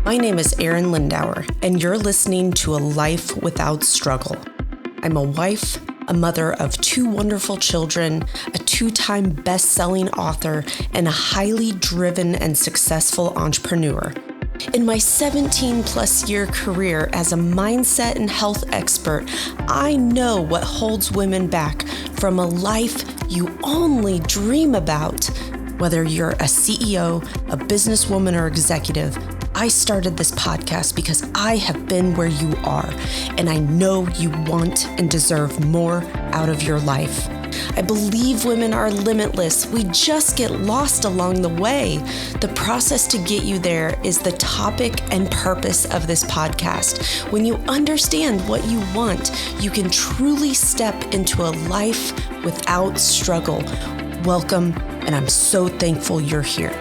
My name is Arin Lindauer, and you're listening to A Life Without Struggle. I'm a wife, a mother of 2 wonderful children, a 2-time best-selling author, and a highly driven and successful entrepreneur. In my 17-plus year career as a mindset and health expert, I know what holds women back from a life you only dream about. Whether you're a CEO, a businesswoman, or executive, I started this podcast because I have been where you are, and I know you want and deserve more out of your life. I believe women are limitless. We just get lost along the way. The process to get you there is the topic and purpose of this podcast. When you understand what you want, you can truly step into a life without struggle. Welcome, and I'm so thankful you're here.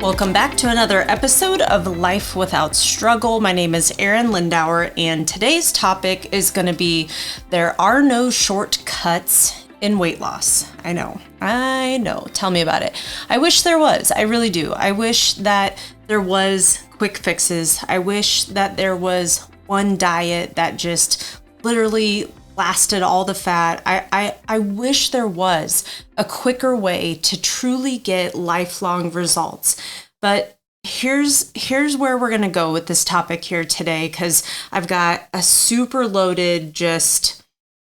Welcome back to another episode of Life Without Struggle. My name is Arin Lindauer, and today's topic is going to be there are no shortcuts in weight loss. I know. Tell me about it. I wish there was. I really do. I wish that there was quick fixes. I wish that there was one diet that just literally blasted all the fat. I wish there was a quicker way to truly get lifelong results. But here's where we're going to go with this topic here today, because I've got a super loaded, just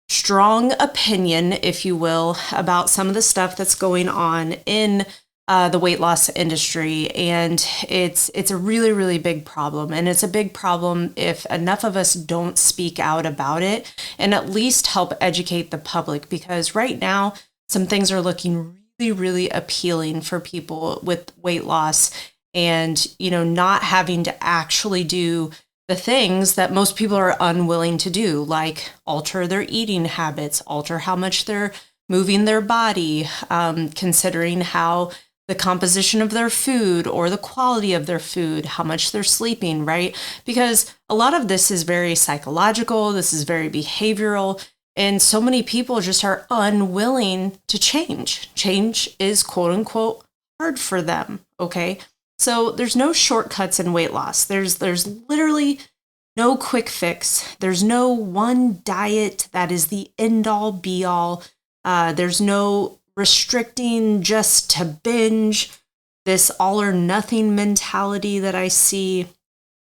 strong opinion, if you will, about some of the stuff that's going on in the weight loss industry. And it's a really, really big problem. And it's a big problem if enough of us don't speak out about it and at least help educate the public, because right now some things are looking really, really appealing for people with weight loss and, not having to actually do the things that most people are unwilling to do, like alter their eating habits, alter how much they're moving their body, considering how the composition of their food or the quality of their food, how much they're sleeping, right? Because a lot of this is very psychological, this is very behavioral, and so many people just are unwilling to change. Change is quote unquote hard for them, okay? So there's no shortcuts in weight loss. There's literally no quick fix. There's no one diet that is the end all be all. There's no restricting just to binge, this all or nothing mentality that I see.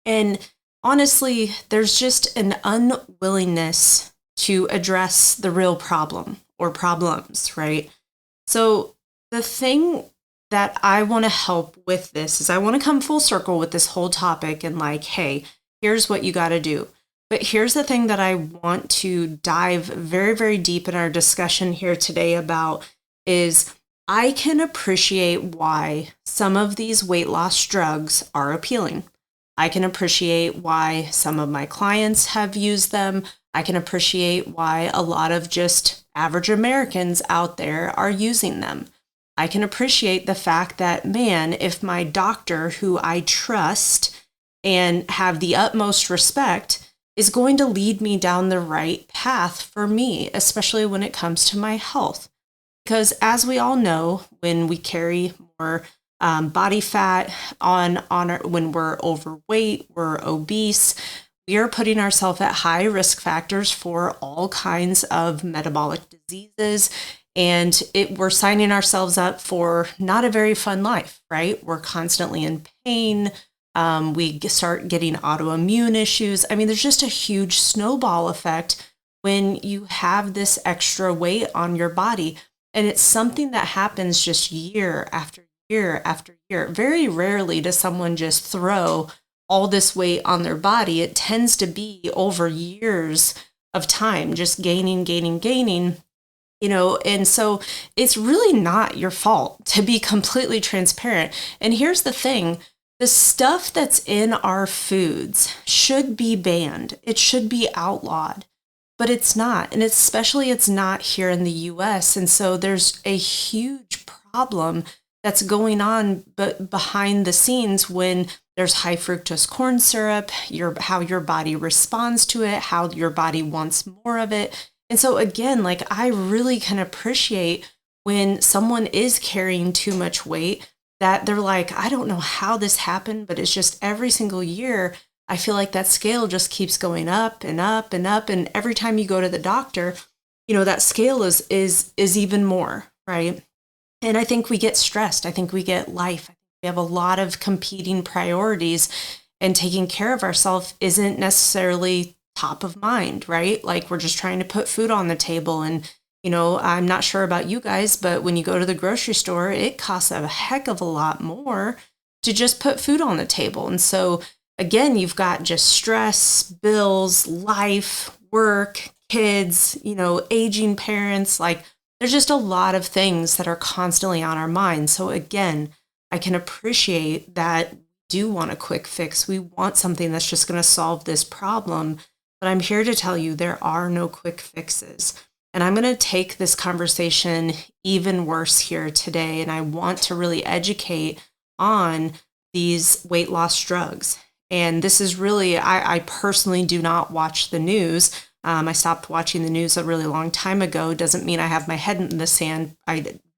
And honestly, there's just an unwillingness to address the real problem or problems, right? So the thing that I want to help with this is I want to come full circle with this whole topic and hey, here's what you got to do. But here's the thing that I want to dive very, very deep in our discussion here today about is I can appreciate why some of these weight loss drugs are appealing. I can appreciate why some of my clients have used them. I can appreciate why a lot of just average Americans out there are using them. I can appreciate the fact that, man, if my doctor, who I trust and have the utmost respect, is going to lead me down the right path for me, especially when it comes to my health. Because as we all know, when we carry more body fat when we're overweight, we're obese, we are putting ourselves at high risk factors for all kinds of metabolic diseases. And we're signing ourselves up for not a very fun life, right? We're constantly in pain. We start getting autoimmune issues. I mean, there's just a huge snowball effect when you have this extra weight on your body. And it's something that happens just year after year after year. Very rarely does someone just throw all this weight on their body. It tends to be over years of time, just gaining. And so it's really not your fault, to be completely transparent. And here's the thing, the stuff that's in our foods should be banned. It should be outlawed, but it's not. And especially it's not here in the US. And so there's a huge problem that's going on behind the scenes when there's high fructose corn syrup, how your body responds to it, how your body wants more of it. And so again, I really can appreciate when someone is carrying too much weight that they're like, I don't know how this happened, but it's just every single year, I feel like that scale just keeps going up and up and up. And every time you go to the doctor, that scale is even more, right? And I think we get stressed. I think we get life. We have a lot of competing priorities, and taking care of ourselves isn't necessarily top of mind, right? Like we're just trying to put food on the table. And, I'm not sure about you guys, but when you go to the grocery store, it costs a heck of a lot more to just put food on the table. And so again, you've got just stress, bills, life, work, kids, aging parents. Like there's just a lot of things that are constantly on our minds. So again, I can appreciate that we do want a quick fix. We want something that's just going to solve this problem. But I'm here to tell you there are no quick fixes. And I'm going to take this conversation even worse here today. And I want to really educate on these weight loss drugs. And this is really, I personally do not watch the news. I stopped watching the news a really long time ago. Doesn't mean I have my head in the sand.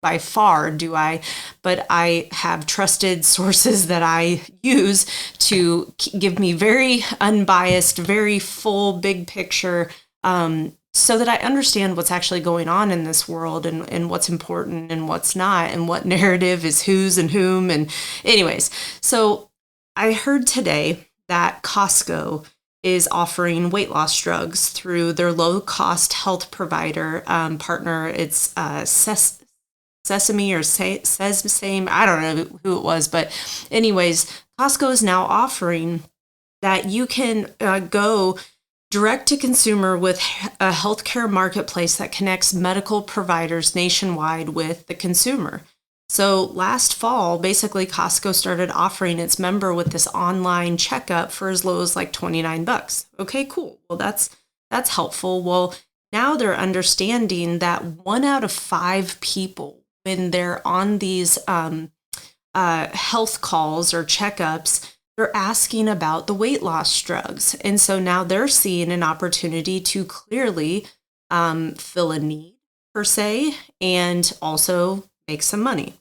By far do I, but I have trusted sources that I use to give me very unbiased, very full, big picture, so that I understand what's actually going on in this world and what's important and what's not, and what narrative is whose and whom. And anyways, so I heard today that Costco is offering weight loss drugs through their low-cost health provider partner. It's Sesame or Sesame, I don't know who it was, but anyways, Costco is now offering that you can go direct to consumer with a healthcare marketplace that connects medical providers nationwide with the consumer. So last fall, basically Costco started offering its member with this online checkup for as low as like $29. Okay, cool. Well, that's helpful. Well, now they're understanding that 1 out of 5 people, when they're on these health calls or checkups, they're asking about the weight loss drugs. And so now they're seeing an opportunity to clearly fill a need per se, and also make some money,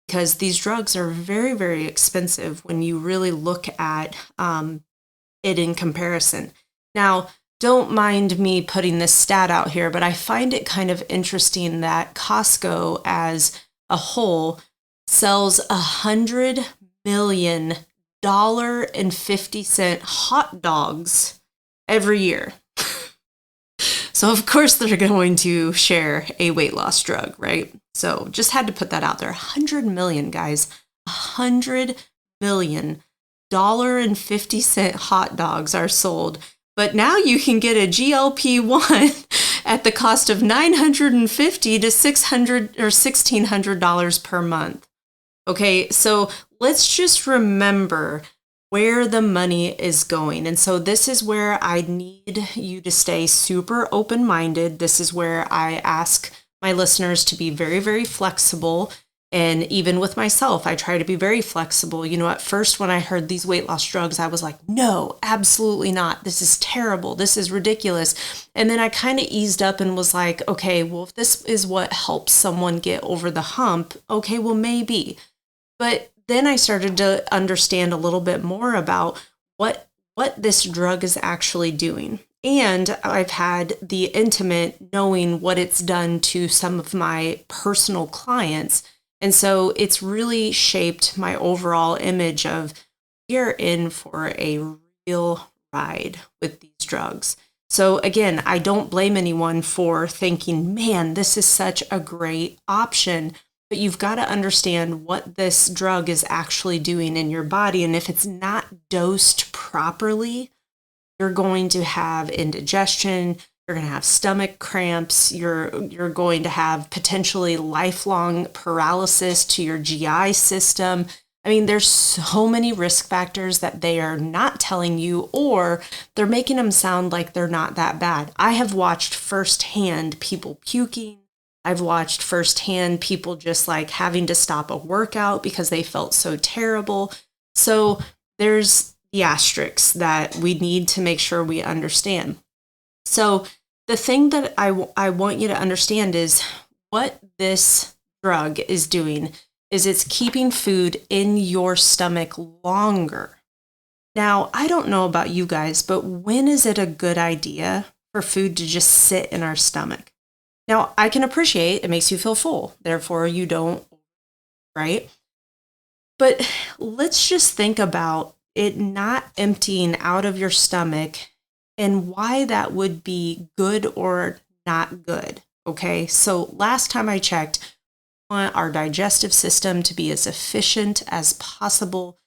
because these drugs are very, very expensive when you really look at it in comparison. Now, don't mind me putting this stat out here, but I find it kind of interesting that Costco as a whole sells $100 million and 50-cent hot dogs every year. So of course they're going to share a weight loss drug, right? So just had to put that out there. 100 million, guys. $100 million and 50-cent hot dogs are sold. But now you can get a GLP-1 at the cost of $950 to $600 or $1,600 per month. Okay, so let's just remember where the money is going. And so this is where I need you to stay super open-minded. This is where I ask my listeners to be very, very flexible. And even with myself, I try to be very flexible. At first, when I heard these weight loss drugs, I was like, no, absolutely not. This is terrible. This is ridiculous. And then I kind of eased up and was like, okay, well, if this is what helps someone get over the hump, okay, well, maybe. But then I started to understand a little bit more about what this drug is actually doing. And I've had the intimate knowing what it's done to some of my personal clients. And so it's really shaped my overall image of you're in for a real ride with these drugs. So again, I don't blame anyone for thinking, man, this is such a great option. But you've got to understand what this drug is actually doing in your body. And if it's not dosed properly, you're going to have indigestion, you're going to have stomach cramps, you're going to have potentially lifelong paralysis to your GI system. I mean, there's so many risk factors that they are not telling you, or they're making them sound like they're not that bad. I have watched firsthand people puking. I've watched firsthand people just like having to stop a workout because they felt so terrible. So there's the asterisks that we need to make sure we understand. So the thing that I want you to understand is what this drug is doing is it's keeping food in your stomach longer. Now, I don't know about you guys, but when is it a good idea for food to just sit in our stomach? Now, I can appreciate it makes you feel full, therefore you don't, right? But let's just think about it not emptying out of your stomach and why that would be good or not good. Okay, so last time I checked, we want our digestive system to be as efficient as possible.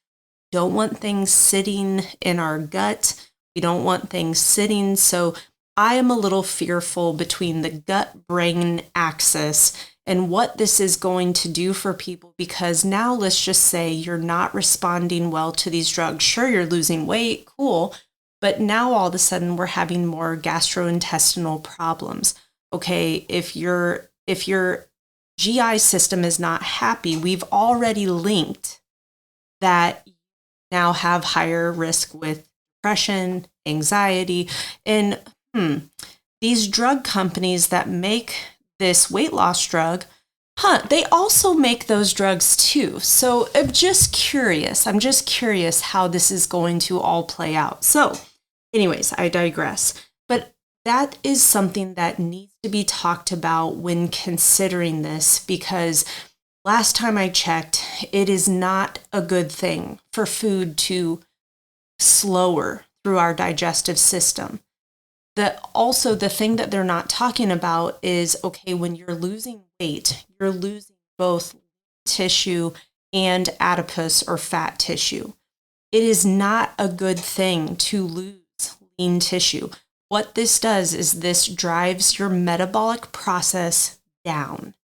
Don't want things sitting in our gut. We don't want things sitting. So I am a little fearful between the gut-brain axis and what this is going to do for people, because now let's just say you're not responding well to these drugs. Sure, you're losing weight, cool, but now all of a sudden we're having more gastrointestinal problems. Okay, if your GI system is not happy, we've already linked that you now have higher risk with depression, anxiety, and these drug companies that make this weight loss drug, they also make those drugs too. So I'm just curious how this is going to all play out. So anyways, I digress. But that is something that needs to be talked about when considering this, because last time I checked, it is not a good thing for food to slower through our digestive system. Also, the thing that they're not talking about is, okay, when you're losing weight, you're losing both tissue and adipose or fat tissue. It is not a good thing to lose lean tissue. What this does is this drives your metabolic process down.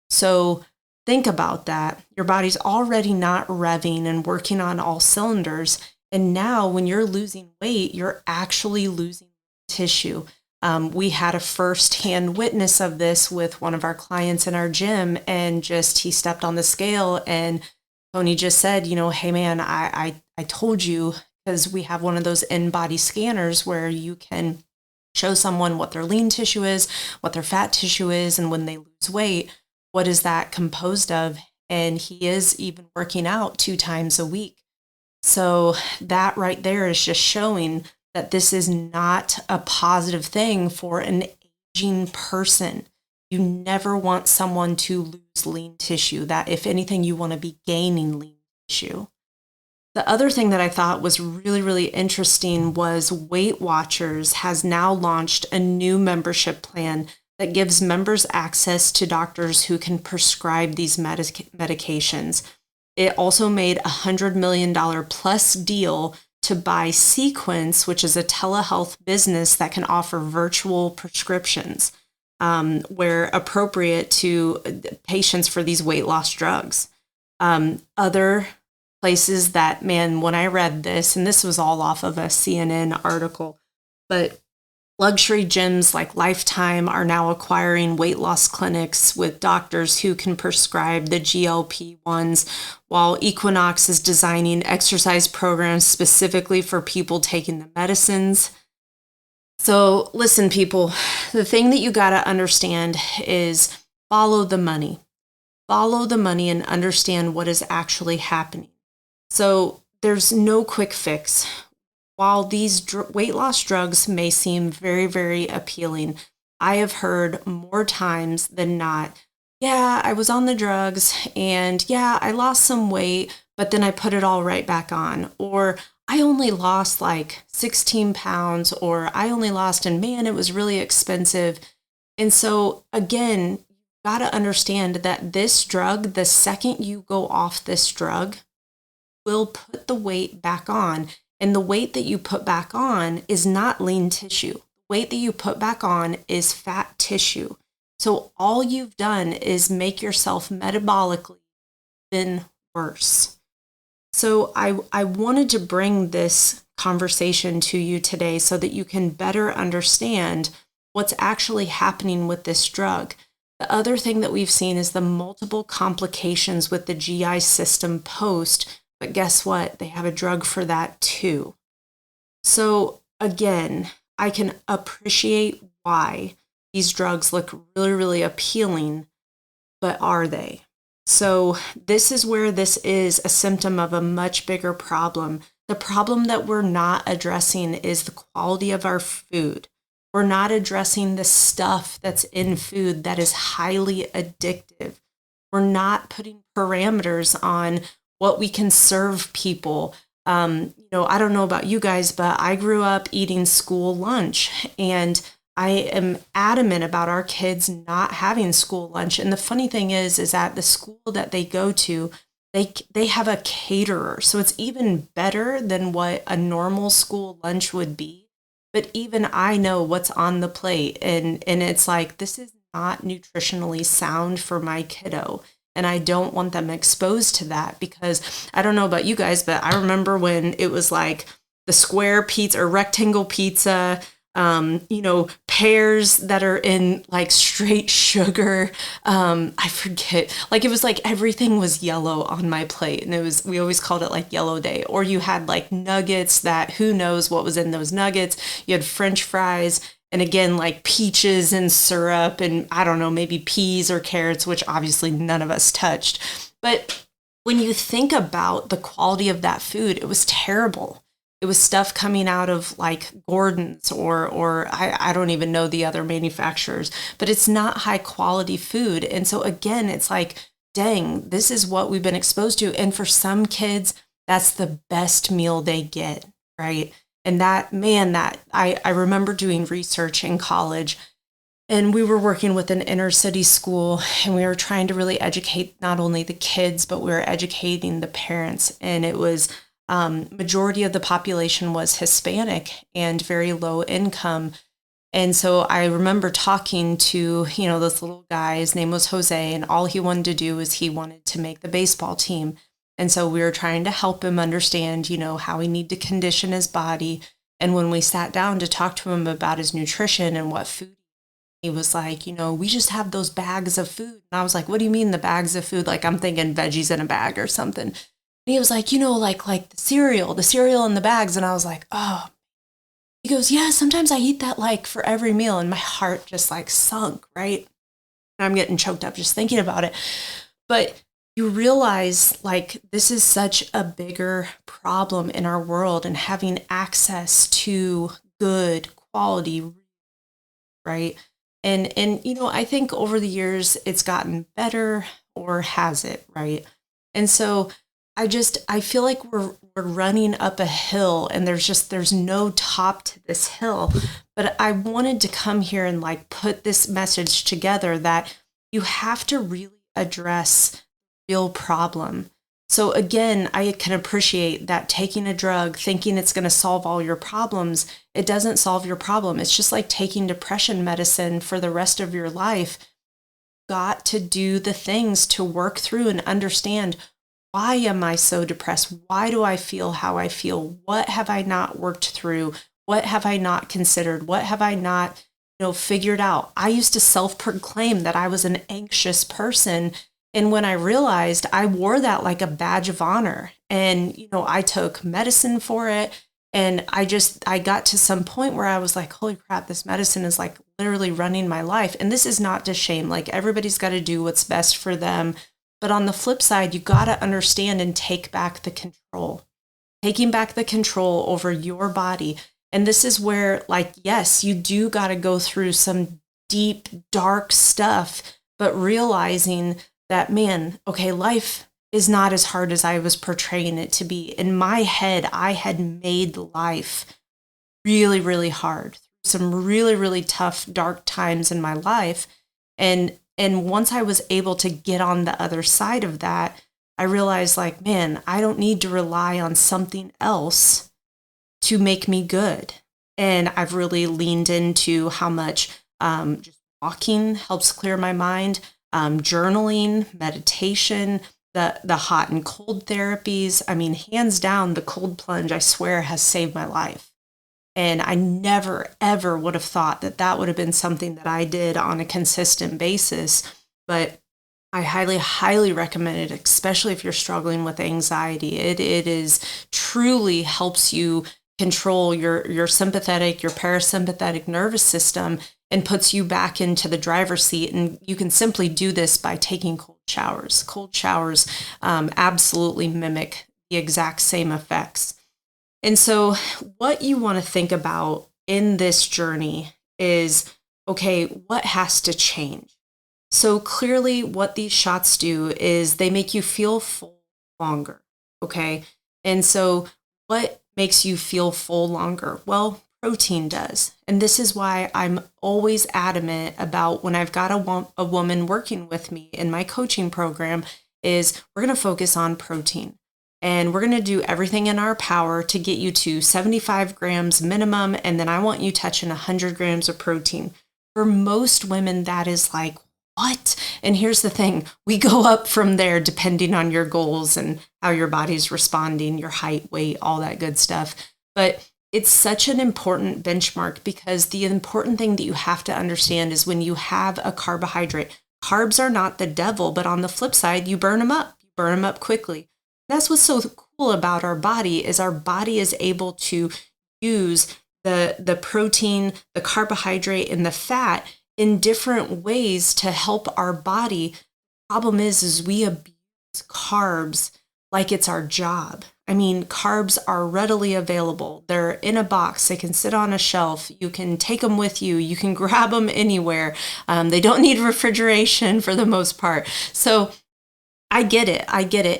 So think about that. Your body's already not revving and working on all cylinders. And now when you're losing weight, you're actually losing tissue. We had a firsthand witness of this with one of our clients in our gym, and he stepped on the scale and Tony just said, hey man, I told you, because we have one of those in-body scanners where you can show someone what their lean tissue is, what their fat tissue is, and when they lose weight, what is that composed of? And he is even working out 2 times a week. So that right there is just showing that this is not a positive thing for an aging person. You never want someone to lose lean tissue. That, if anything, you want to be gaining lean tissue. The other thing that I thought was really, really interesting was Weight Watchers has now launched a new membership plan that gives members access to doctors who can prescribe these medications. It also made a $100 million plus deal to buy Sequence, which is a telehealth business that can offer virtual prescriptions where appropriate to patients for these weight loss drugs. Other places that, man, when I read this, and this was all off of a CNN article, but luxury gyms like Lifetime are now acquiring weight loss clinics with doctors who can prescribe the GLP-1s, while Equinox is designing exercise programs specifically for people taking the medicines. So listen, people, the thing that you got to understand is follow the money. Follow the money and understand what is actually happening. So there's no quick fix. While these weight loss drugs may seem very, very appealing, I have heard more times than not, yeah, I was on the drugs and yeah, I lost some weight, but then I put it all right back on. Or I only lost like 16 pounds, or I only lost, and man, it was really expensive. And so again, you got to understand that this drug, the second you go off this drug, will put the weight back on. And the weight that you put back on is not lean tissue. The weight that you put back on is fat tissue. So all you've done is make yourself metabolically even worse. So I wanted to bring this conversation to you today so that you can better understand what's actually happening with this drug. The other thing that we've seen is the multiple complications with the GI system post. But guess what? They have a drug for that too. So again, I can appreciate why these drugs look really, really appealing, but are they? So this is where this is a symptom of a much bigger problem. The problem that we're not addressing is the quality of our food. We're not addressing the stuff that's in food that is highly addictive. We're not putting parameters on what we can serve people. I don't know about you guys, but I grew up eating school lunch, and I am adamant about our kids not having school lunch. And the funny thing is that the school that they go to, they have a caterer. So it's even better than what a normal school lunch would be. But even I know what's on the plate. And it's like, this is not nutritionally sound for my kiddo. And I don't want them exposed to that, because I don't know about you guys, but I remember when it was like the square pizza or rectangle pizza, pears that are in like straight sugar. I forget, like it was like everything was yellow on my plate, and we always called it like yellow day. Or you had like nuggets that who knows what was in those nuggets. You had French fries, and again, like peaches and syrup, and I don't know, maybe peas or carrots, which obviously none of us touched. But when you think about the quality of that food, it was terrible. It was stuff coming out of like Gordon's or I don't even know the other manufacturers, but it's not high quality food. And so again, it's like, dang, this is what we've been exposed to. And for some kids, that's the best meal they get, right? And I remember doing research in college, and we were working with an inner city school, and we were trying to really educate not only the kids, but we were educating the parents. And it was majority of the population was Hispanic and very low income. And so I remember talking to, this little guy, his name was Jose, and all he wanted to do is he wanted to make the baseball team. And so we were trying to help him understand, how he needed to condition his body. And when we sat down to talk to him about his nutrition and what food, he was like, we just have those bags of food. And I was like, what do you mean the bags of food? Like I'm thinking veggies in a bag or something. And he was like, like the cereal in the bags. And I was like, oh. He goes, yeah, sometimes I eat that like for every meal. And my heart just like sunk, right? And I'm getting choked up just thinking about it. But you realize like this is such a bigger problem in our world, and having access to good quality, right? And I think over the years it's gotten better, or has it, right? And so I feel like we're running up a hill, and there's no top to this hill. But I wanted to come here and like put this message together that you have to really address real problem. So again, I can appreciate that taking a drug, thinking it's going to solve all your problems, it doesn't solve your problem. It's just like taking depression medicine for the rest of your life. You've got to do the things to work through and understand, why am I so depressed? Why do I feel how I feel? What have I not worked through? What have I not considered? What have I not, figured out? I used to self-proclaim that I was an anxious person. And when I realized, I wore that like a badge of honor, and, I took medicine for it. And I got to some point where I was like, holy crap, this medicine is like literally running my life. And this is not to shame, like everybody's got to do what's best for them. But on the flip side, you got to understand and take back the control, taking back the control over your body. And this is where, like, yes, you do got to go through some deep, dark stuff, but realizing that, man, okay, life is not as hard as I was portraying it to be. In my head, I had made life really, really hard, some really, really tough, dark times in my life. And once I was able to get on the other side of that, I realized, like, man, I don't need to rely on something else to make me good. And I've really leaned into how much just walking helps clear my mind. Journaling, meditation, the hot and cold therapies. I mean, hands down, the cold plunge, I swear, has saved my life. And I never, ever would have thought that would have been something that I did on a consistent basis. But I highly, highly recommend it, especially if you're struggling with anxiety. It is truly helps you control your sympathetic, your parasympathetic nervous system, and puts you back into the driver's seat. And you can simply do this by taking cold showers. Cold showers absolutely mimic the exact same effects. And so what you want to think about in this journey is, okay, what has to change? So clearly what these shots do is they make you feel full longer, okay? And so what makes you feel full longer? Well, protein does. And this is why I'm always adamant about when I've got a woman working with me in my coaching program is we're going to focus on protein. And we're going to do everything in our power to get you to 75 grams minimum. And then I want you touching 100 grams of protein. For most women, that is like, what? And here's the thing. We go up from there depending on your goals and how your body's responding, your height, weight, all that good stuff. But it's such an important benchmark because the important thing that you have to understand is when you have a carbohydrate, carbs are not the devil, but on the flip side, you burn them up. You burn them up quickly. That's what's so cool about our body is able to use the protein, the carbohydrate, and the fat in different ways to help our body. Problem is we abuse carbs like it's our job. I mean, carbs are readily available. They're in a box. They can sit on a shelf. You can take them with you. You can grab them anywhere. They don't need refrigeration for the most part. So I get it.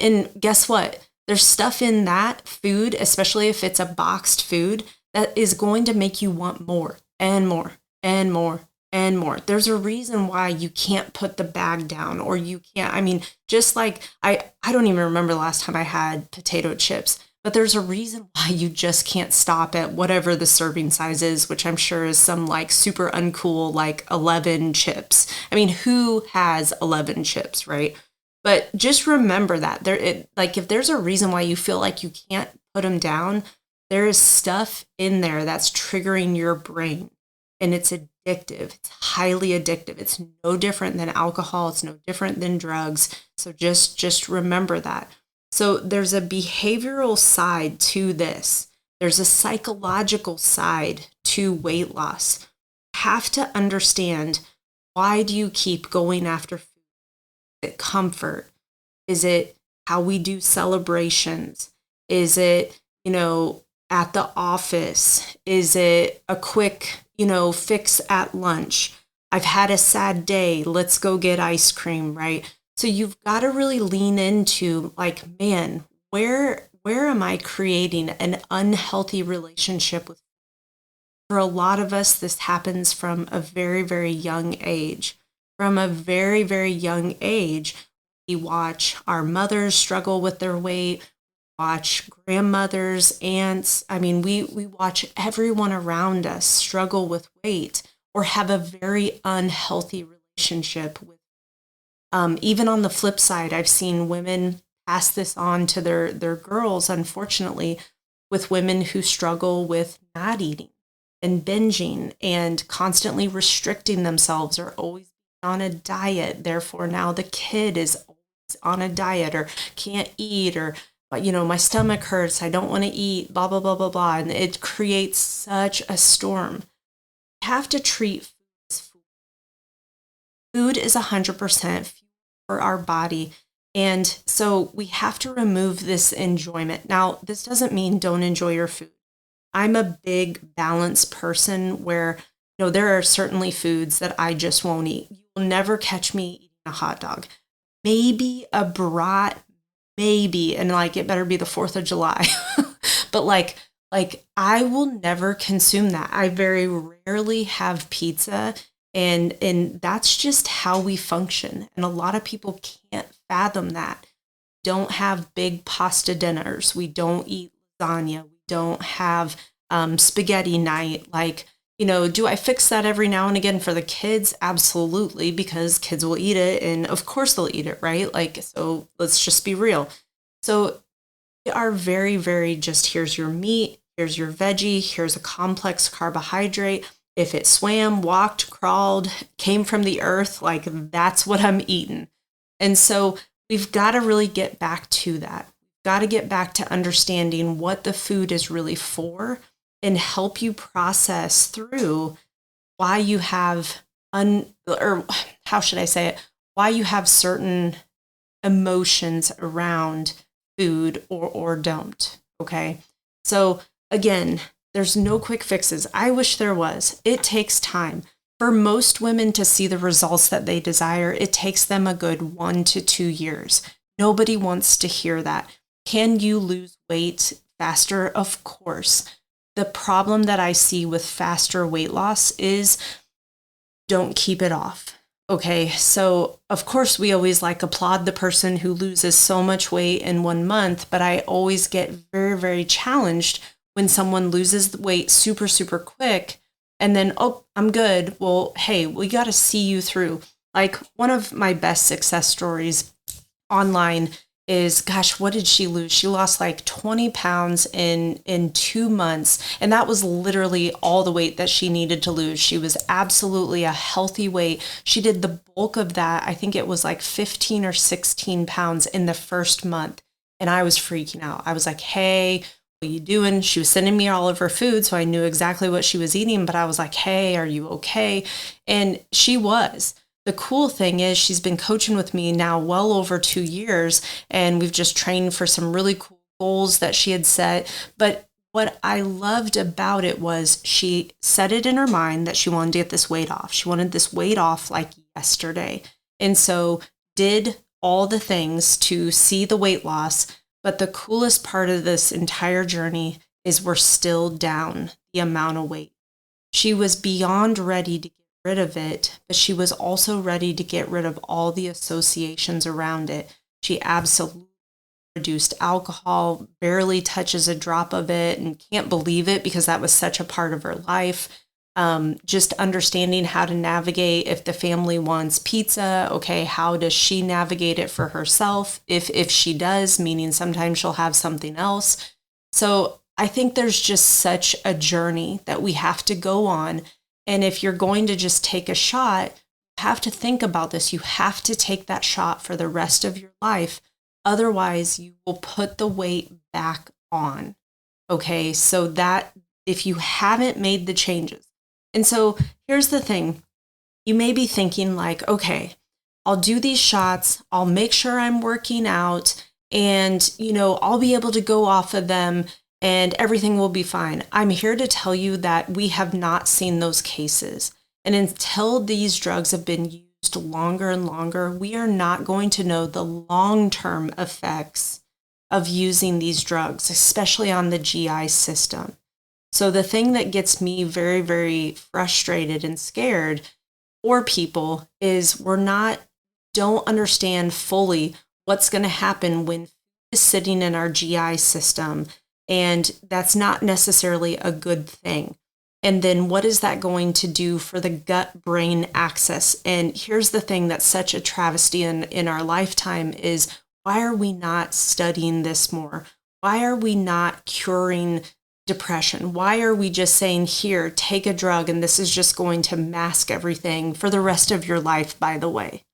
And guess what? There's stuff in that food, especially if it's a boxed food, that is going to make you want more and more and more and more. There's a reason why you can't put the bag down or you can't. I mean, just like I don't even remember the last time I had potato chips, but there's a reason why you just can't stop at whatever the serving size is, which I'm sure is some like super uncool, like 11 chips. I mean, who has 11 chips, right? But just remember that if there's a reason why you feel like you can't put them down, there is stuff in there that's triggering your brain and it's addictive. It's highly addictive. It's no different than alcohol. It's no different than drugs. So just remember that. So there's a behavioral side to this. There's a psychological side to weight loss. You have to understand, why do you keep going after food? Is it comfort? Is it how we do celebrations? Is it, at the office? Is it a quick, fix at lunch? I've had a sad day. Let's go get ice cream, right? So you've got to really lean into like, man, where am I creating an unhealthy relationship with food? For a lot of us, this happens from a very, very young age. From a very, very young age, we watch our mothers struggle with their weight, watch grandmothers, aunts. I mean, we watch everyone around us struggle with weight or have a very unhealthy relationship with. Even on the flip side, I've seen women pass this on to their girls, unfortunately, with women who struggle with not eating and binging and constantly restricting themselves or always on a diet. Therefore, now the kid is always on a diet or can't eat or, my stomach hurts. I don't want to eat, blah, blah, blah, blah, blah. And it creates such a storm. You have to treat food as food. Food is 100% fuel for our body. And so we have to remove this enjoyment. Now, this doesn't mean don't enjoy your food. I'm a big balanced person where, there are certainly foods that I just won't eat. You will never catch me eating a hot dog. Maybe a brat, maybe, and like it better be the 4th of July. But like I will never consume that. I very rarely have pizza, and that's just how we function. And a lot of people can't fathom that. Don't have big pasta dinners. We don't eat lasagna. We don't have spaghetti night. Like, do I fix that every now and again for the kids? Absolutely, because kids will eat it, and of course they'll eat it, right? Like, so let's just be real. So we are very, very just, here's your meat, here's your veggie, here's a complex carbohydrate. If it swam, walked, crawled, came from the earth, like that's what I'm eating. And so we've got to really get back to that. We've got to get back to understanding what the food is really for and help you process through why you have, or how should I say it? Why you have certain emotions around food or don't. Okay. So again, there's no quick fixes. I wish there was. It takes time. For most women to see the results that they desire, it takes them a good 1 to 2 years. Nobody wants to hear that. Can you lose weight faster? Of course. The problem that I see with faster weight loss is don't keep it off. Okay, so of course we always applaud the person who loses so much weight in 1 month, but I always get very, very challenged when someone loses the weight super, super quick and then, oh, I'm good. Well, hey, we got to see you through. One of my best success stories online is, gosh, what did she lose? She lost 20 pounds in 2 months. And that was literally all the weight that she needed to lose. She was absolutely a healthy weight. She did the bulk of that. I think it was 15 or 16 pounds in the first month. And I was freaking out. I was like, hey, what are you doing? She was sending me all of her food, so I knew exactly what she was eating. But I was like, hey, are you okay? And she was. The cool thing is she's been coaching with me now well over 2 years, and we've just trained for some really cool goals that she had set. But what I loved about it was she set it in her mind that she wanted to get this weight off. She wanted this weight off yesterday. And so did all the things to see the weight loss. But the coolest part of this entire journey is we're still down the amount of weight. She was beyond ready to get rid of it, but she was also ready to get rid of all the associations around it. She absolutely reduced alcohol, barely touches a drop of it, and can't believe it because that was such a part of her life. Just understanding how to navigate if the family wants pizza, okay, how does she navigate it for herself? If she does, meaning sometimes she'll have something else. So I think there's just such a journey that we have to go on. And if you're going to just take a shot, you have to think about this. You have to take that shot for the rest of your life. Otherwise, you will put the weight back on. Okay, so that if you haven't made the changes. And so here's the thing. You may be thinking okay, I'll do these shots. I'll make sure I'm working out and, I'll be able to go off of them and everything will be fine. I'm here to tell you that we have not seen those cases. And until these drugs have been used longer and longer, we are not going to know the long-term effects of using these drugs, especially on the GI system. So the thing that gets me very, very frustrated and scared for people is don't understand fully what's going to happen when food is sitting in our GI system. And that's not necessarily a good thing. And then what is that going to do for the gut-brain axis? And here's the thing that's such a travesty in our lifetime is, why are we not studying this more? Why are we not curing depression? Why are we just saying, here, take a drug, and this is just going to mask everything for the rest of your life, by the way?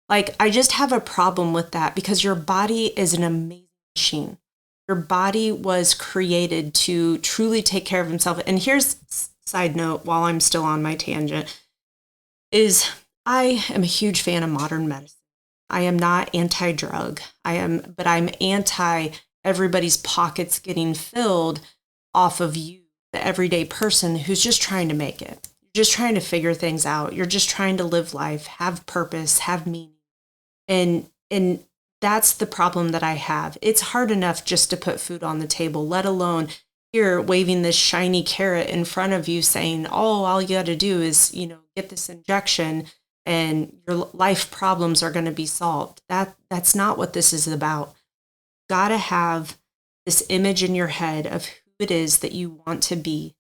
I just have a problem with that because your body is an amazing machine. Your body was created to truly take care of himself. And here's a side note while I'm still on my tangent is I am a huge fan of modern medicine. I am not anti-drug. But I'm anti everybody's pockets getting filled off of you, the everyday person who's just trying to make it. You're just trying to figure things out. You're just trying to live life, have purpose, have meaning. And that's the problem that I have. It's hard enough just to put food on the table, let alone here waving this shiny carrot in front of you saying, oh, all you got to do is, get this injection and your life problems are going to be solved. That's not what this is about. You got to have this image in your head of who it is that you want to be.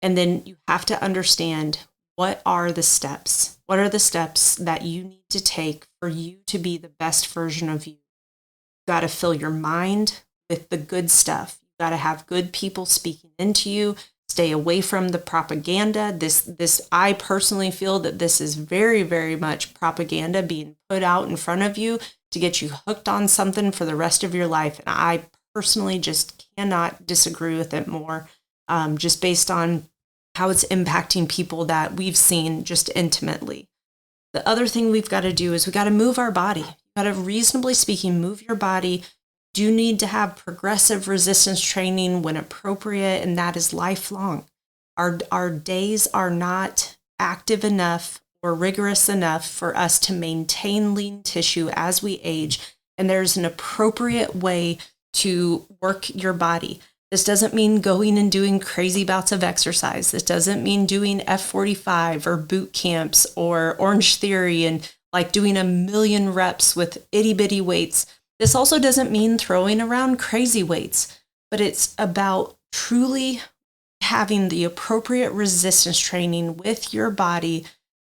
And then you have to understand, what are the steps? What are the steps that you need to take for you to be the best version of you? You got to fill your mind with the good stuff. You got to have good people speaking into you. Stay away from the propaganda. This I personally feel that this is very, very much propaganda being put out in front of you to get you hooked on something for the rest of your life. And I personally just cannot disagree with it more, just based on how it's impacting people that we've seen just intimately. The other thing we've got to do is we got to move our body. You gotta, reasonably speaking, move your body. Do need to have progressive resistance training when appropriate, and that is lifelong. Our days are not active enough or rigorous enough for us to maintain lean tissue as we age, and there's an appropriate way to work your body. This doesn't mean going and doing crazy bouts of exercise. This doesn't mean doing F45 or boot camps or Orange Theory and like doing a million reps with itty bitty weights. This also doesn't mean throwing around crazy weights, but it's about truly having the appropriate resistance training with your body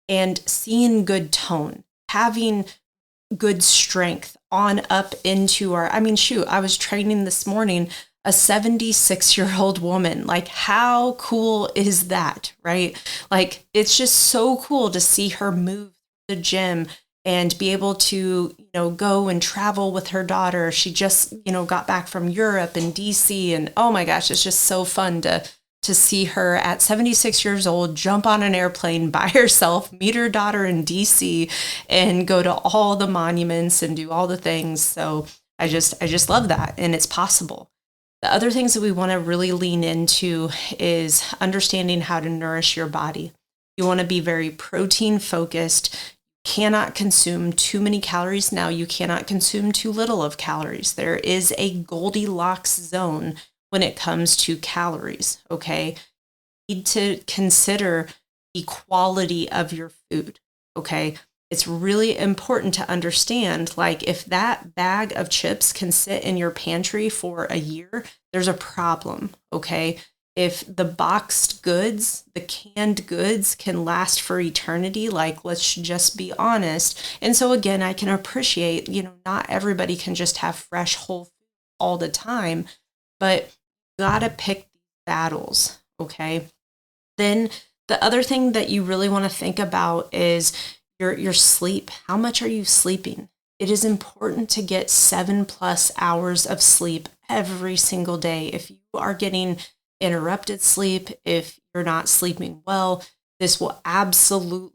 and seeing good tone, having good strength on up into our, I mean, shoot, I was training this morning a 76-year-old woman. Like, how cool is that, right? Like, it's just so cool to see her move the gym and be able to, go and travel with her daughter. She just, got back from Europe and DC, and oh my gosh, it's just so fun to see her at 76 years old jump on an airplane by herself, meet her daughter in DC, and go to all the monuments and do all the things. So I just love that, and it's possible. The other things that we want to really lean into is understanding how to nourish your body. You want to be very protein focused. You cannot consume too many calories. Now, you cannot consume too little of calories. There is a Goldilocks zone when it comes to calories, okay? You need to consider the quality of your food, okay? It's really important to understand, like, if that bag of chips can sit in your pantry for a year, there's a problem, okay? If the boxed goods, the canned goods can last for eternity, like, let's just be honest. And so again, I can appreciate, not everybody can just have fresh, whole food all the time, but you gotta pick these battles, okay? Then the other thing that you really want to think about is your sleep. How much are you sleeping? It is important to get 7+ hours of sleep every single day. If you are getting interrupted sleep, if you're not sleeping well, this will absolutely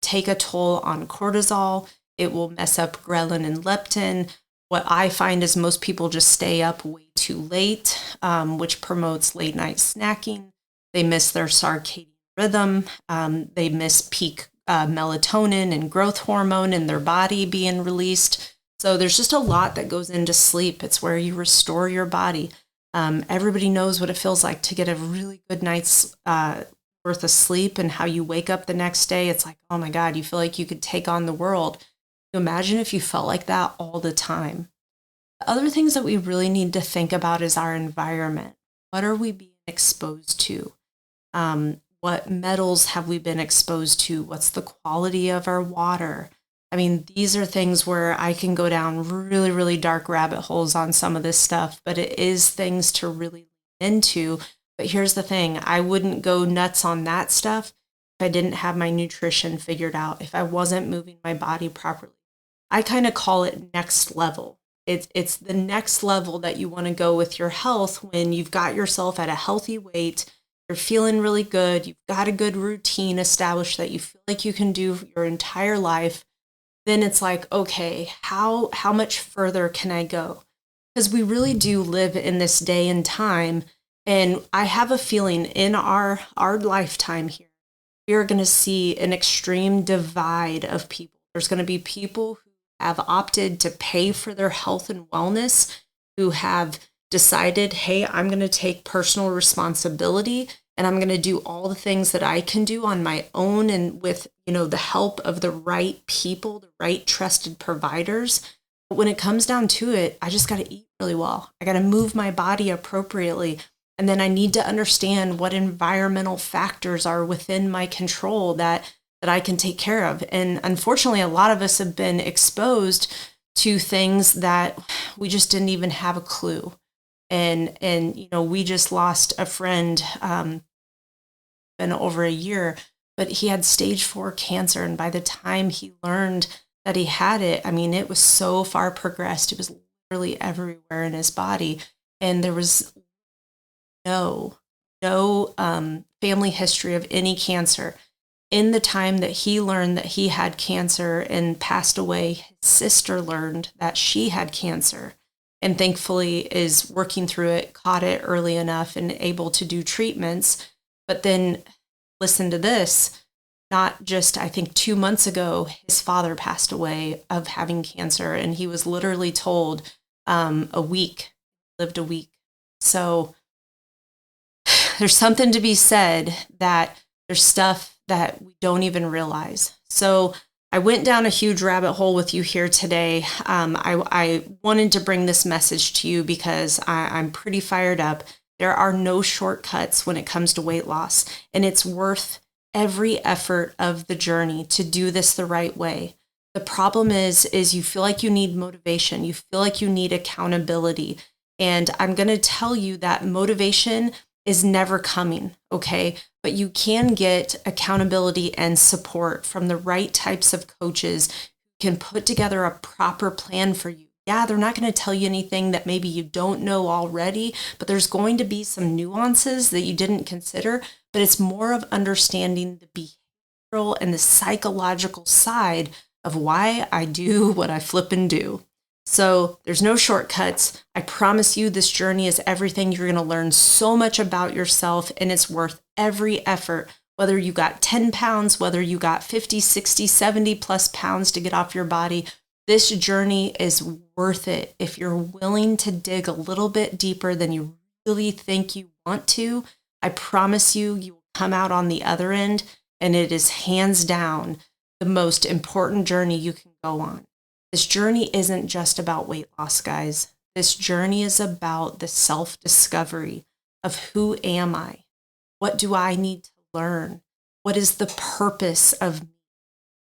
take a toll on cortisol. It will mess up ghrelin and leptin. What I find is most people just stay up way too late, which promotes late night snacking. They miss their circadian rhythm. They miss peak melatonin and growth hormone in their body being released. So there's just a lot that goes into sleep. It's where you restore your body. Everybody knows what it feels like to get a really good night's worth of sleep, and how you wake up the next day. It's like, oh my God, you feel like you could take on the world. Imagine if you felt like that all the time. The other things that we really need to think about is our environment. What are we being exposed to? What metals have we been exposed to? What's the quality of our water? I mean, these are things where I can go down really, really dark rabbit holes on some of this stuff, but it is things to really lean into. But here's the thing, I wouldn't go nuts on that stuff if I didn't have my nutrition figured out, if I wasn't moving my body properly. I kind of call it next level. It's the next level that you want to go with your health when you've got yourself at a healthy weight. You're feeling really good. You've got a good routine established that you feel like you can do your entire life. Then it's like, okay, how much further can I go? Because we really do live in this day and time. And I have a feeling in our lifetime here, we are going to see an extreme divide of people. There's going to be people who have opted to pay for their health and wellness, who have decided, hey, I'm going to take personal responsibility and I'm going to do all the things that I can do on my own and with, the help of the right people, the right trusted providers. But when it comes down to it, I just got to eat really well. I got to move my body appropriately. And then I need to understand what environmental factors are within my control that I can take care of. And unfortunately, a lot of us have been exposed to things that we just didn't even have a clue. And we just lost a friend, been over a year, but he had stage 4 cancer. And by the time he learned that he had it, I mean, it was so far progressed. It was literally everywhere in his body. And there was no family history of any cancer. in the time that he learned that he had cancer and passed away, his sister learned that she had cancer and thankfully is working through it, caught it early enough and able to do treatments. But then listen to this, not just, I think 2 months ago, his father passed away of having cancer, and he was literally told lived a week. So there's something to be said that there's stuff that we don't even realize. So I went down a huge rabbit hole with you here today. I wanted to bring this message to you because I'm pretty fired up. There are no shortcuts when it comes to weight loss, and it's worth every effort of the journey to do this the right way. The problem is you feel like you need motivation. You feel like you need accountability. And I'm going to tell you that motivation is never coming, okay? But you can get accountability and support from the right types of coaches who can put together a proper plan for you. Yeah, they're not going to tell you anything that maybe you don't know already, but there's going to be some nuances that you didn't consider, but it's more of understanding the behavioral and the psychological side of why I do what I flip and do. So there's no shortcuts. I promise you this journey is everything. You're going to learn so much about yourself, and it's worth every effort, whether you got 10 pounds, whether you got 50, 60, 70 plus pounds to get off your body. This journey is worth it. If you're willing to dig a little bit deeper than you really think you want to, I promise you, you will come out on the other end, and it is hands down the most important journey you can go on. This journey isn't just about weight loss, guys. This journey is about the self-discovery of who am I? What do I need to learn? What is the purpose of me?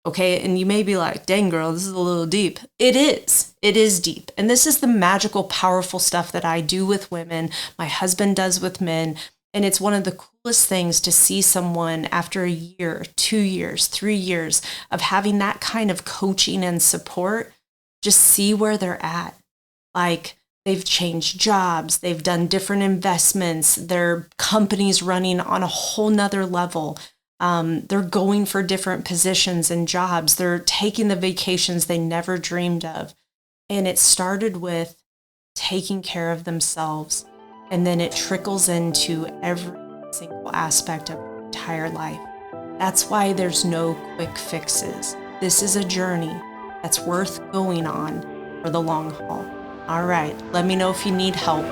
Okay, and you may be like, dang girl, this is a little deep. It is. It is deep. And this is the magical, powerful stuff that I do with women, my husband does with men. And it's one of the coolest things to see someone after a year, 2 years, 3 years of having that kind of coaching and support, just see where they're at. Like they've changed jobs, they've done different investments, their company's running on a whole nother level. They're going for different positions and jobs. They're taking the vacations they never dreamed of. And it started with taking care of themselves. And then it trickles into every single aspect of their entire life. That's why there's no quick fixes. This is a journey that's worth going on for the long haul. All right, let me know if you need help.